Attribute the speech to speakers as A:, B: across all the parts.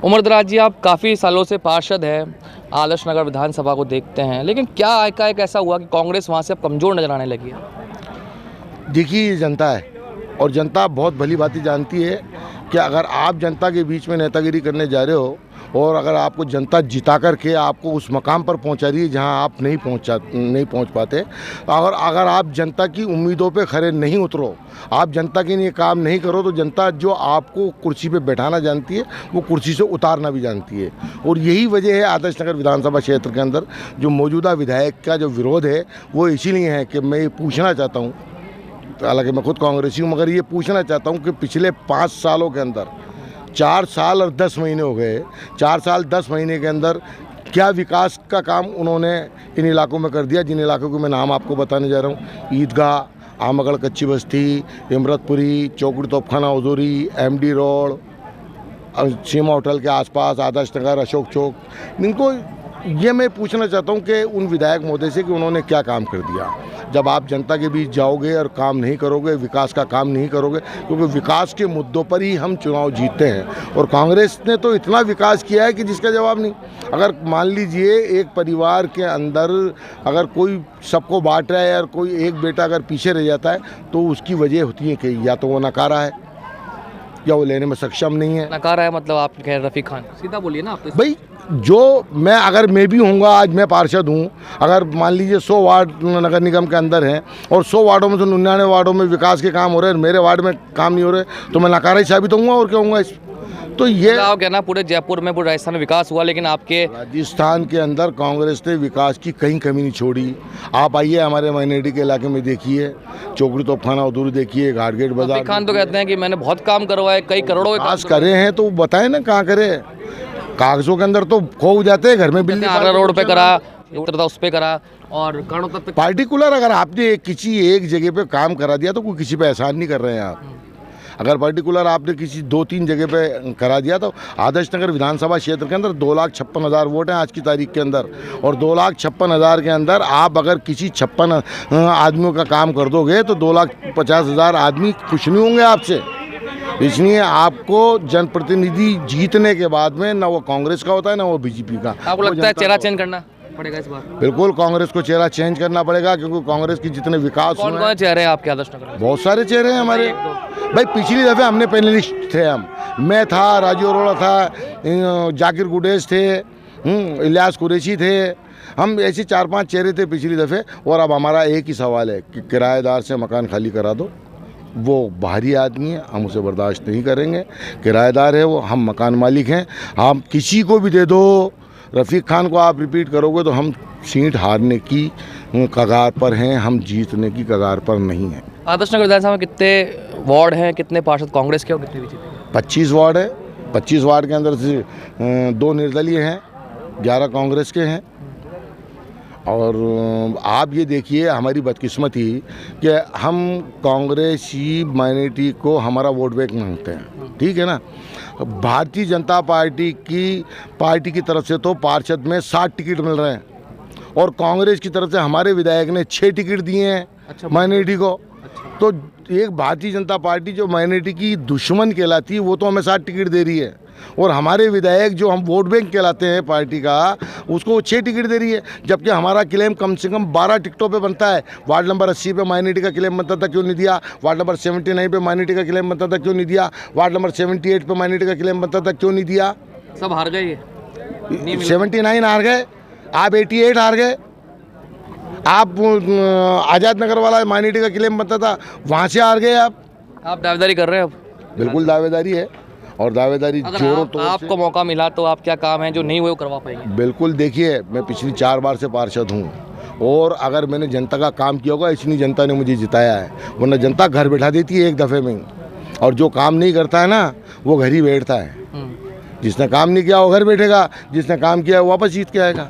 A: उमर दराज जी, आप काफ़ी सालों से पार्षद हैं, आदर्श नगर विधानसभा को देखते हैं, लेकिन क्या एकाएक ऐसा हुआ कि कांग्रेस वहाँ से अब कमज़ोर नजर आने लगी है?
B: देखिए, ये जनता है और जनता बहुत भली भांति जानती है कि अगर आप जनता के बीच में नेतागिरी करने जा रहे हो और अगर आपको जनता जिता करके आपको उस मकाम पर पहुंचा रही है जहां आप नहीं पहुंच पाते, और अगर आप जनता की उम्मीदों पे खरे नहीं उतरो, आप जनता के लिए काम नहीं करो, तो जनता जो आपको कुर्सी पे बैठाना जानती है वो कुर्सी से उतारना भी जानती है। और यही वजह है आदर्श नगर विधानसभा क्षेत्र के अंदर जो मौजूदा विधायक का जो विरोध है वो इसीलिए है कि मैं ये पूछना चाहता हूँ, हालांकि मैं खुद कांग्रेसी हूँ, मगर ये पूछना चाहता हूँ कि पिछले 5 सालों के अंदर 4 साल और 10 महीने हो गए, 4 साल 10 महीने के अंदर क्या विकास का काम उन्होंने इन इलाकों में कर दिया, जिन इलाकों के मैं नाम आपको बताने जा रहा हूँ। ईदगाह, आमगढ़ कच्ची बस्ती, इमरतपुरी, चौकड़ी तोपखाना हजूरी, MD रोड, सीमा होटल के आसपास, आदर्श नगर, अशोक चौक, इनको ये मैं पूछना चाहता हूँ कि उन विधायक महोदय से कि उन्होंने क्या काम कर दिया। जब आप जनता के बीच जाओगे और काम नहीं करोगे, विकास का काम नहीं करोगे, क्योंकि विकास के मुद्दों पर ही हम चुनाव जीतते हैं। और कांग्रेस ने तो इतना विकास किया है कि जिसका जवाब नहीं। अगर मान लीजिए एक परिवार के अंदर अगर कोई सबको बांट रहा है और कोई एक बेटा अगर पीछे रह जाता है तो उसकी वजह होती है कि या तो वो नकारा है या वो लेने में सक्षम नहीं है।
A: नकारा है मतलब आप कह रहे रफ़ी खान, सीधा बोलिए ना आप तो।
B: भाई, जो अगर मैं भी हूँगा, आज मैं पार्षद हूँ, अगर मान लीजिए 100 वार्ड नगर निगम के अंदर हैं और 100 वार्डों में से 99 वार्डों में विकास के काम हो रहे हैं, मेरे वार्ड में काम नहीं हो रहे, तो मैं नकारा ही साबित होऊंगा और क्या होऊंगा। तो ये
A: आप कहना पूरे जयपुर में, पूरे राजस्थान में विकास हुआ, लेकिन आपके
B: राजस्थान के अंदर कांग्रेस ने विकास की कहीं कमी नहीं छोड़ी। आप आइए हमारे माइनॉरिटी के इलाके में देखिए, चौकड़ी तोपखाना उधर देखिए, घाटगेट बाजार।
A: रफ़ी खान तो कहते हैं कि मैंने बहुत काम करवाए, कई करोड़ों के
B: विकास करे हैं, तो बताएं ना कहाँ करे। कागजों के अंदर तो खो जाते हैं, घर में बिल्ली।
A: आगरा रोड पे करा, उत्तर उस पे करा, और करोड़ों तक
B: पार्टिकुलर अगर आपने किसी एक जगह पे काम करा दिया तो कोई किसी पे एहसान नहीं कर रहे हैं आप। अगर पर्टिकुलर आपने किसी 2-3 जगह पे करा दिया तो आदर्श नगर विधानसभा क्षेत्र के अंदर 2,56,000 वोट हैं आज की तारीख के अंदर, और 2,56,000 के अंदर आप अगर किसी 56 आदमियों का काम कर दोगे तो 2,50,000 आदमी खुश नहीं होंगे आपसे। इसलिए आपको जनप्रतिनिधि जीतने के बाद में ना वो कांग्रेस का होता है ना वो बीजेपी का।
A: आपको लगता है चेहरा चेंज करना पड़ेगा इस बार?
B: बिल्कुल, कांग्रेस को चेहरा चेंज करना पड़ेगा, क्योंकि कांग्रेस की जितने विकास
A: कौन कौन चेहरे हैं आपके आदर्श नगर में?
B: बहुत सारे चेहरे हैं हमारे। भाई, पिछली दफ़े हमने पैनलिस्ट थे, मैं था, राजू अरोड़ा था, जाकिर गुडेश थे, इलियास कुरैशी थे, हम ऐसे 4-5 चेहरे थे पिछली दफ़े। और अब हमारा एक ही सवाल है कि किराएदार से मकान खाली करा दो। वो बाहरी आदमी है, हम उसे बर्दाश्त नहीं करेंगे। किराएदार है वो, हम मकान मालिक हैं। हम किसी को भी दे दो, रफ़ी खान को आप रिपीट करोगे तो हम सीट हारने की कगार पर हैं, हम जीतने की कगार पर नहीं हैं।
A: आदर्श नगर विधानसभा में कितने वार्ड हैं, कितने पार्षद कांग्रेस के और कितने बीजेपी के?
B: 25 वार्ड है। 25 वार्ड के अंदर से 2 निर्दलीय हैं, 11 कांग्रेस के हैं। और आप ये देखिए हमारी बदकिस्मती कि हम कांग्रेसी माइनॉरिटी को हमारा वोट बैंक मांगते हैं, ठीक है ना। भारतीय जनता पार्टी की तरफ से तो पार्षद में 60 टिकट मिल रहे हैं, और कांग्रेस की तरफ से हमारे विधायक ने 6 टिकट दिए हैं। अच्छा, माइनॉरिटी को। अच्छा। तो एक भारतीय जनता पार्टी जो माइनॉरिटी की दुश्मन कहलाती है वो तो हमें 60 टिकट दे रही है, और हमारे विधायक जो हम वोट बैंक कहलाते हैं पार्टी का, उसको वो 6 टिकट दे रही है। जबकि हमारा क्लेम कम से कम 12 टिकटों पे बनता है। वार्ड नंबर 80 पे माइनॉरिटी का क्लेम बनता था, क्यों नहीं दिया? वार्ड नंबर 79 पे माइनॉरिटी का क्लेम बनता था, क्यों नहीं दिया? वार्ड नंबर 78 पे माइनॉरिटी का क्लेम बनता था, क्यों नहीं दिया?
A: सब हार गए, ये
B: 79 हार गए, आप 88 हार गए। आप आज़ाद नगर वाला माइनॉरिटी का क्लेम बनता था, वहाँ से हार गए। आप
A: दावेदारी कर रहे हैं अब?
B: बिल्कुल दावेदारी है, और दावेदारी जोरों तो
A: आपको मौका मिला तो आप क्या काम है जो नहीं हुए वो करवा पाएंगे?
B: बिल्कुल, देखिए मैं पिछली 4 बार से पार्षद हूँ, और अगर मैंने जनता का काम किया होगा इसलिए जनता ने मुझे जिताया है, वरना जनता घर बैठा देती है एक दफ़े में ही। और जो काम नहीं करता है ना वो घर ही बैठता है। जिसने काम नहीं किया वो घर बैठेगा, जिसने काम किया वो वापस जीत के आएगा।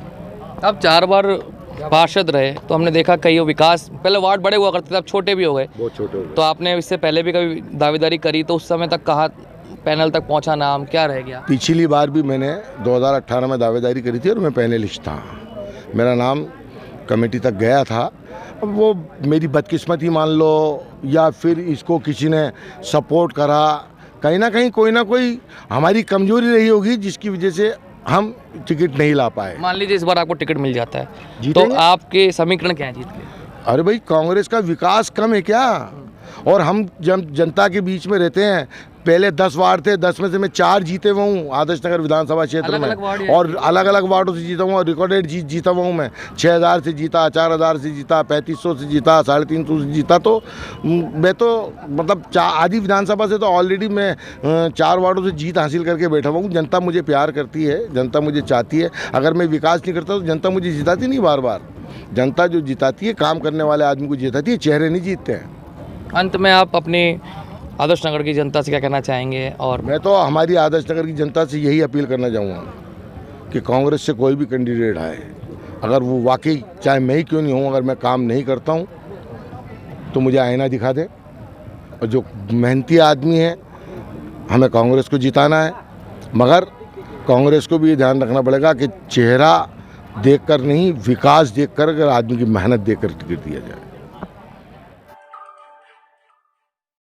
A: अब 4 बार पार्षद रहे तो हमने देखा कई विकास, पहले वार्ड बड़े हुआ करते थे, अब छोटे भी हो गए,
B: बहुत छोटे हो गए।
A: तो आपने इससे पहले भी कभी दावेदारी करी तो उस समय तक कहा पैनल तक पहुंचा, नाम क्या रह गया?
B: पिछली बार भी मैंने 2018 में दावेदारी करी थी और मैं पैनलिस्ट था, मेरा नाम कमेटी तक गया था। अब वो मेरी बदकिस्मती मान लो, या फिर इसको किसी ने सपोर्ट करा, कहीं ना कहीं कोई ना कोई हमारी कमजोरी रही होगी जिसकी वजह से हम टिकट नहीं ला पाए।
A: मान लीजिए इस बार आपको टिकट मिल जाता है तो
B: जीतेंगे।
A: आपके समीकरण क्या है जीत के?
B: अरे भाई, कांग्रेस का विकास कम है क्या? और हम जब जनता के बीच में रहते हैं, पहले 10 वार्ड थे, 10 में से मैं 4 जीते हुआ हूँ आदर्श नगर विधानसभा क्षेत्र
A: अलग-अलग वार्ड
B: में,
A: है।
B: और अलग अलग वार्डों से जीता हूँ और रिकॉर्डेड जीता हुआ हूँ मैं। 6000 से जीता, 4000 से जीता, 3500 से जीता, 350 से जीता। तो मैं तो मतलब आधी विधानसभा से तो ऑलरेडी मैं 4 वार्डों से जीत हासिल करके बैठा हुआ हूँ। जनता मुझे प्यार करती है, जनता मुझे चाहती है। अगर मैं विकास नहीं करता तो जनता मुझे जिताती नहीं बार बार। जनता जो जिताती है, काम करने वाले आदमी को जिताती है, चेहरे नहीं जीतते हैं।
A: अंत में आप अपने आदर्श नगर की जनता से क्या कहना चाहेंगे? और
B: मैं तो हमारी आदर्श नगर की जनता से यही अपील करना चाहूँगा कि कांग्रेस से कोई भी कैंडिडेट आए, अगर वो वाकई, चाहे मैं ही क्यों नहीं हूँ, अगर मैं काम नहीं करता हूँ तो मुझे आईना दिखा दे। और जो मेहनती आदमी है, हमें कांग्रेस को जिताना है, मगर कांग्रेस को भी ध्यान रखना पड़ेगा कि चेहरा देखकर नहीं, विकास देखकर, अगर आदमी की मेहनत देखकर टिकट दिया जाए।